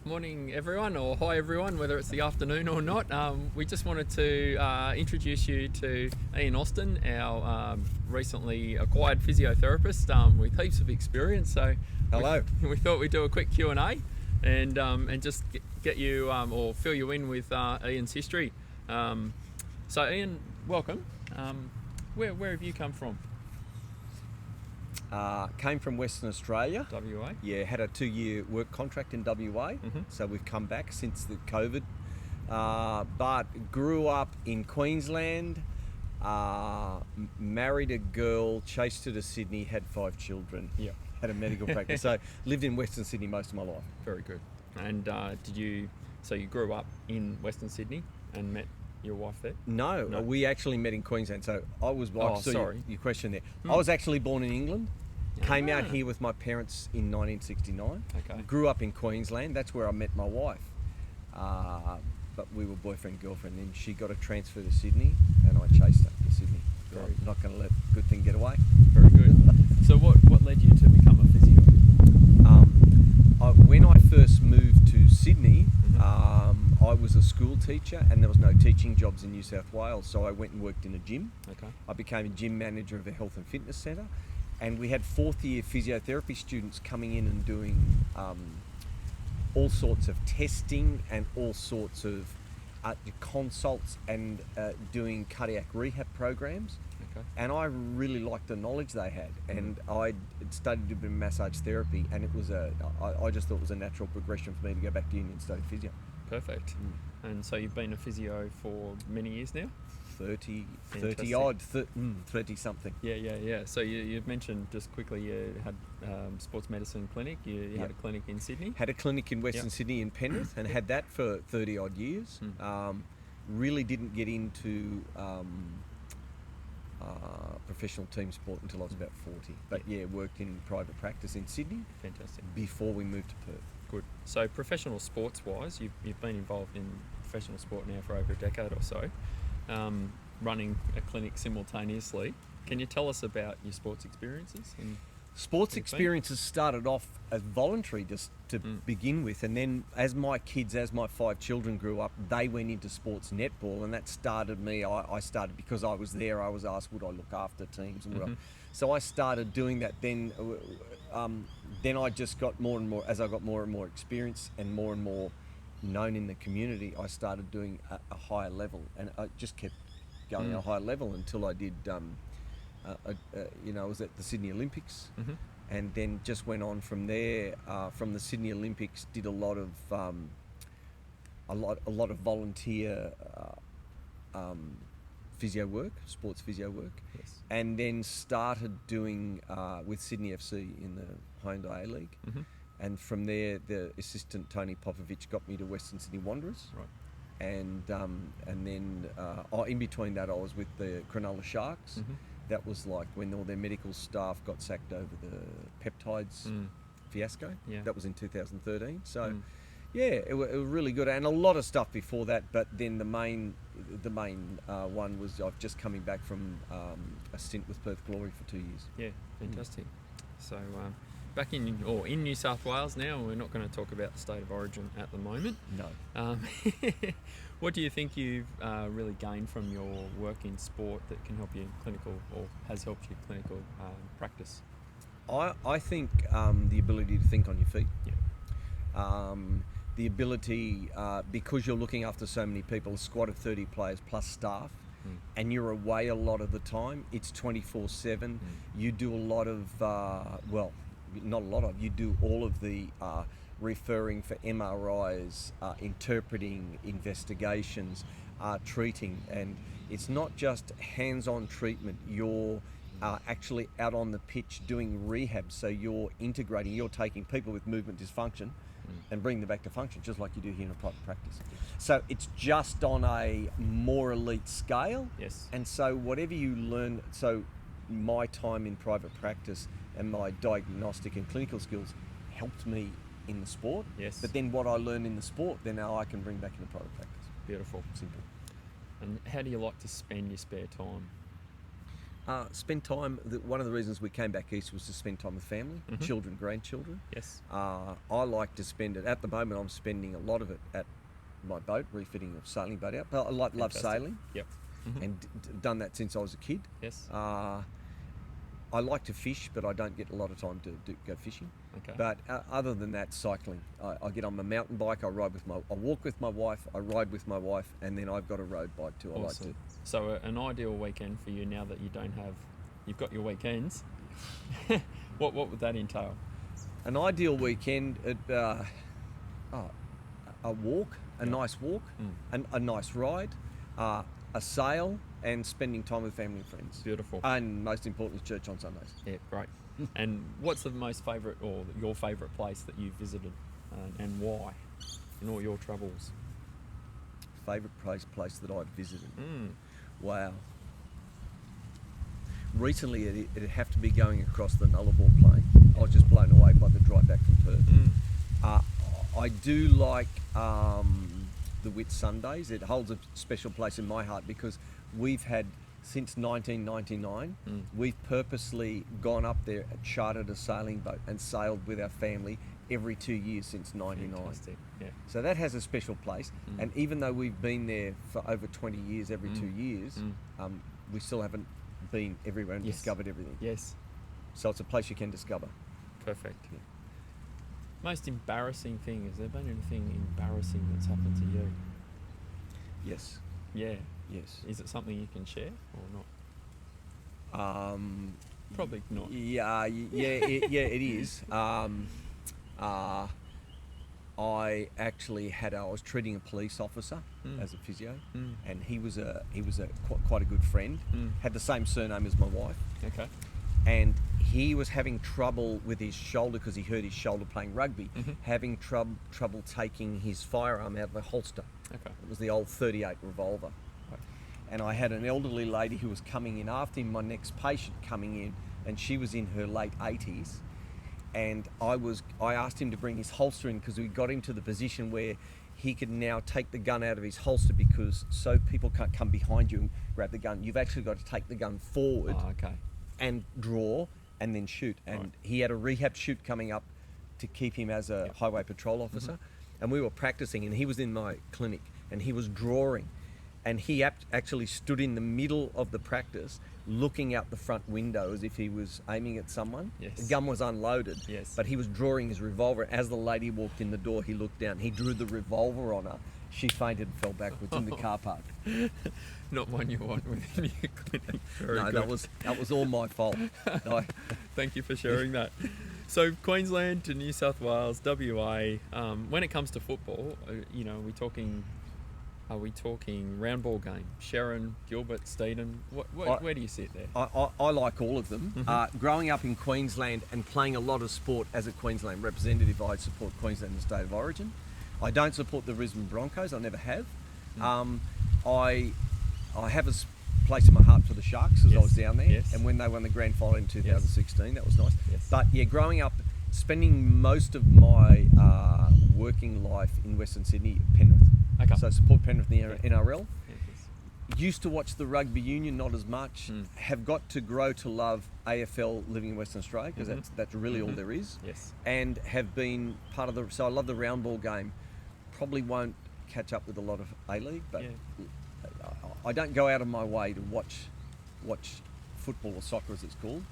Morning everyone, or hi everyone, whether it's the afternoon or not. We just wanted to introduce you to Ian Austin, our recently acquired physiotherapist with heaps of experience. So Hello. we thought we'd do a quick Q&A and just get you or fill you in with Ian's history. So Ian, welcome. Where have you come from? Came from Western Australia. WA? Yeah, had a 2-year work contract in WA. So we've come back since the COVID. But grew up in Queensland, married a girl, chased her to Sydney, had 5 children. Yep. Had a medical practice. So lived in Western Sydney most of my life. Very good. And so you grew up in Western Sydney and met your wife there? No, we actually met in Queensland. So I was. Sorry. Your question there. I was actually born in England. Came out here with my parents in 1969. Okay. Grew up in Queensland. That's where I met my wife. But we were boyfriend girlfriend. And she got a transfer to Sydney, and I chased her to Sydney. So I'm not going to let a good thing get away. Very good. So what led you to become a physio? When I first moved to Sydney, I was a school teacher, and there was no teaching jobs in New South Wales. So I went and worked in a gym. Okay. I became a gym manager of a health and fitness centre. And we had 4th year physiotherapy students coming in and doing all sorts of testing and all sorts of consults and doing cardiac rehab programs. Okay. And I really liked the knowledge they had. And I studied a bit of massage therapy, and it was I just thought it was a natural progression for me to go back to uni and study physio. Perfect. And so you've been a physio for many years now? 30 something. Yeah. So you've mentioned just quickly you had sports medicine clinic. You had a clinic in Sydney. Had a clinic in Western Sydney in Penrith, and had that for 30 odd years. Really didn't get into professional team sport until I was about 40. But worked in private practice in Sydney. Fantastic. Before we moved to Perth. Good. So professional sports wise, you've been involved in professional sport now for over a decade or so. Running a clinic simultaneously. Can you tell us about your sports experiences? Sports experiences started off as voluntary just to begin with, and then as my 5 children grew up, they went into sports netball, and that started me. I started because I was there. I was asked, would I look after teams, and so I started doing that. Then I just got more and more, as I got more and more experience and more known in the community, I started doing a higher level, and I just kept going at a higher level until I did I was at the Sydney Olympics, and then just went on from there. From the Sydney Olympics, did a lot of volunteer physio work, sports physio work, and then started doing with Sydney FC in the Head A-League. And from there, the assistant Tony Popovich got me to Western Sydney Wanderers. Right. And then in between that, I was with the Cronulla Sharks. That was like when all their medical staff got sacked over the peptides fiasco. Yeah. That was in 2013. So, it was really good, and a lot of stuff before that. But then the main one was I've just coming back from a stint with Perth Glory for 2 years. Yeah, fantastic. So. Back in New South Wales now. We're not going to talk about the state of origin at the moment. No. What do you think you've really gained from your work in sport that can help you in clinical, or has helped you clinical practice? I think the ability to think on your feet. Yeah. The ability, because you're looking after so many people, a squad of 30 players plus staff, and you're away a lot of the time. It's 24/7. You do a lot of, not a lot of, you do all of the referring for MRIs, interpreting investigations, treating, and it's not just hands-on treatment. You're actually out on the pitch doing rehab, so you're integrating, you're taking people with movement dysfunction and bringing them back to function, just like you do here in a private practice. So it's just on a more elite scale. Yes. And so whatever you learn, so my time in private practice and my diagnostic and clinical skills helped me in the sport. Yes. But then what I learned in the sport, then now I can bring back into private practice. Beautiful. Simple. And how do you like to spend your spare time? Spend time. One of the reasons we came back east was to spend time with family, children, grandchildren. Yes. I like to spend it. At the moment, I'm spending a lot of it at my boat, refitting a sailing boat out. But I love Fantastic. sailing. Yep. And done that since I was a kid. Yes. I like to fish, but I don't get a lot of time to go fishing. Okay. But other than that, cycling. I get on my mountain bike. I walk with my wife. I ride with my wife, and then I've got a road bike too. I like Awesome. to. So an ideal weekend for you now that you've got your weekends. What would that entail? An ideal weekend, a walk, a nice walk, a nice ride, a sail, and spending time with family and friends. Beautiful. And most importantly, church on Sundays. Yeah, great. And what's the most favourite or your favourite place that you've visited, and why, in all your travels? Favourite place that I've visited? Wow. Recently, it'd have to be going across the Nullarbor Plain. I was just blown away by the drive back from Perth. I do like the Whit Sundays. It holds a special place in my heart because we've had, since 1999, we've purposely gone up there, chartered a sailing boat and sailed with our family every 2 years since 99. Fantastic. Yeah. So that has a special place. And even though we've been there for over 20 years, every 2 years, we still haven't been everywhere and discovered everything. Yes. So it's a place you can discover. Perfect. Yeah. Most embarrassing thing, has there been anything embarrassing that's happened to you? Yes. Yeah. Yes. Is it something you can share or not? Probably not. Yeah, it is. I was treating a police officer as a physio, and he was quite a good friend. Had the same surname as my wife. Okay. And he was having trouble with his shoulder because he hurt his shoulder playing rugby. Having trouble taking his firearm out of the holster. Okay. It was the old .38 revolver. And I had an elderly lady who was coming in after him, my next patient coming in, and she was in her late 80s. And I asked him to bring his holster in because we got him to the position where he could now take the gun out of his holster, because so people can't come behind you and grab the gun. You've actually got to take the gun forward and draw and then shoot. And he had a rehab shoot coming up to keep him as a highway patrol officer. And we were practicing, and he was in my clinic and he was drawing. And he actually stood in the middle of the practice looking out the front window as if he was aiming at someone. Yes. The gun was unloaded, but he was drawing his revolver. As the lady walked in the door, he looked down. He drew the revolver on her. She fainted and fell backwards in the car park. Not one you want within your clinic. Very no, good. that was all my fault. Thank you for sharing that. So Queensland to New South Wales, WA. When it comes to football, are we talking round ball game? Sharon, Gilbert, Steedham? Where do you sit there? I like all of them. Growing up in Queensland and playing a lot of sport as a Queensland representative, I support Queensland in the state of origin. I don't support the Brisbane Broncos. I never have. I have a place in my heart for the Sharks as I was down there. And when they won the grand final in 2016, that was nice. But yeah, growing up, spending most of my working life in Western Sydney, Penrith. Okay. So I support Penrith in the NRL. Used to watch the rugby union, not as much. Have got to grow to love AFL living in Western Australia, because that's really all there is. And have been part of so I love the round ball game. Probably won't catch up with a lot of A-League, but I don't go out of my way to watch football or soccer as it's called,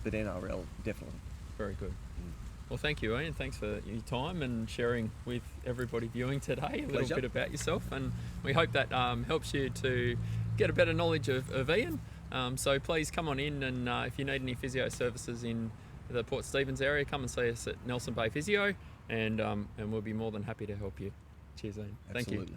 but NRL definitely. Very good. Well, thank you, Ian. Thanks for your time and sharing with everybody viewing today a little bit about yourself. And we hope that helps you to get a better knowledge of Ian. So please come on in, and if you need any physio services in the Port Stephens area, come and see us at Nelson Bay Physio, and we'll be more than happy to help you. Cheers, Ian. Thank you.